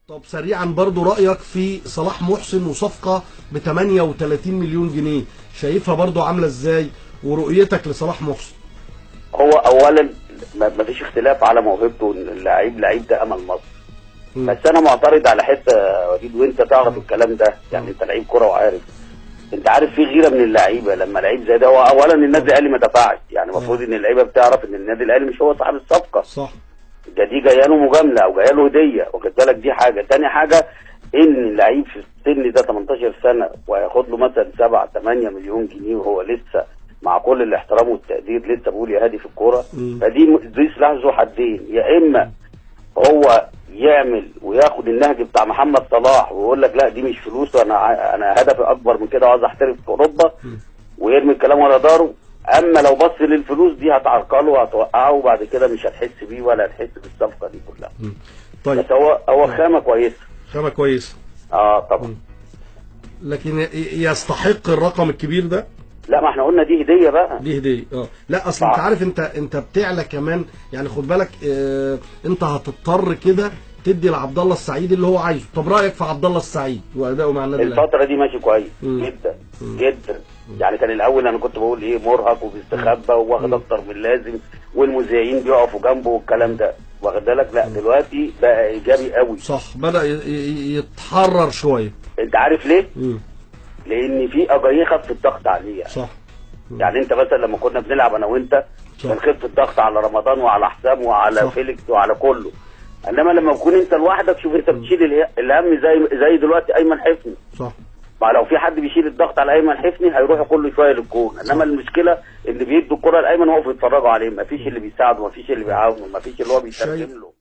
طب سريعا برضو رأيك في صلاح محسن وصفقة ب 38 مليون جنيه، شايفها برضو عاملة ازاي ورؤيتك لصلاح محسن؟ هو اولا ما فيش اختلاف على موهبته، اللعيب ده امل مصر. بس انا معترض على حته يا وليد، وانت تعرف الكلام ده، يعني انت لعيب كوره وعارف. انت عارف في غيره من اللعيبه لما لعيب زي ده، هو اولا النادي الاهلي ما دفعش، يعني المفروض ان اللعيبه بتعرف ان النادي الاهلي مش هو صاحب الصفقه. صح. دي جايه له مجامله او جايه له هديه، واخد بالك؟ دي حاجه. تاني حاجه ان اللعيب في السن ده 18 سنه وهياخد له مثلا 7 8 مليون جنيه وهو لسه مع كل الاحترام والتقدير لسه بقول يا هادي في الكوره. فدي سلاح ذو حدين، يا اما هو يعمل وياخد النهج بتاع محمد صلاح ويقول لك لا دي مش فلوس، انا هدفي اكبر من كده وعايز احترف في اوروبا، ويرمي الكلام ورا داره. اما لو بص للفلوس دي هتعرقله وهتوقعه، وبعد كده مش هتحس بيه ولا هتحس بالصفقه دي كلها. طيب بس هو خامه كويسه. خامة كويسة. طبعا. لكن يستحق الرقم الكبير ده؟ لا، ما احنا قلنا دي هديه بقى. دي هديه. لا اصل انت عارف، انت بتعلى كمان، يعني خد بالك. انت هتضطر كده تدي لعبد الله السعيد اللي هو عايزه. طب رايك في عبد الله السعيد واداؤه مع النادي الاهلي؟ الفتره دي ماشي كويس جدا جدا. يعني كان الاول انا كنت بقول ايه، مرهق وبيستخبى وواخد اكتر من اللازم والمذيعين بيقفوا جنبه والكلام ده، واخد بالك؟ لا دلوقتي بقى ايجابي قوي. صح، بدا يتحرر شويه. انت عارف ليه؟ لان في اجايه خف الضغط عليه. صح. يعني انت مثلا لما كنا بنلعب انا وانت كان خف الضغط على رمضان وعلى حسام وعلى فيليكس وعلى كله. انما لما تكون انت لوحدك، شوف انت بتشيل الهم زي دلوقتي ايمن حفني. صح. ما لو في حد بيشيل الضغط على ايمن حفني هيروح كل شويه للجون، انما المشكله ان بيدوا الكره لايمن وقفوا يتفرجوا عليه، ما فيش اللي بيساعده، ما فيش اللي بيعاونه، ما فيش اللي هو بيترجم له.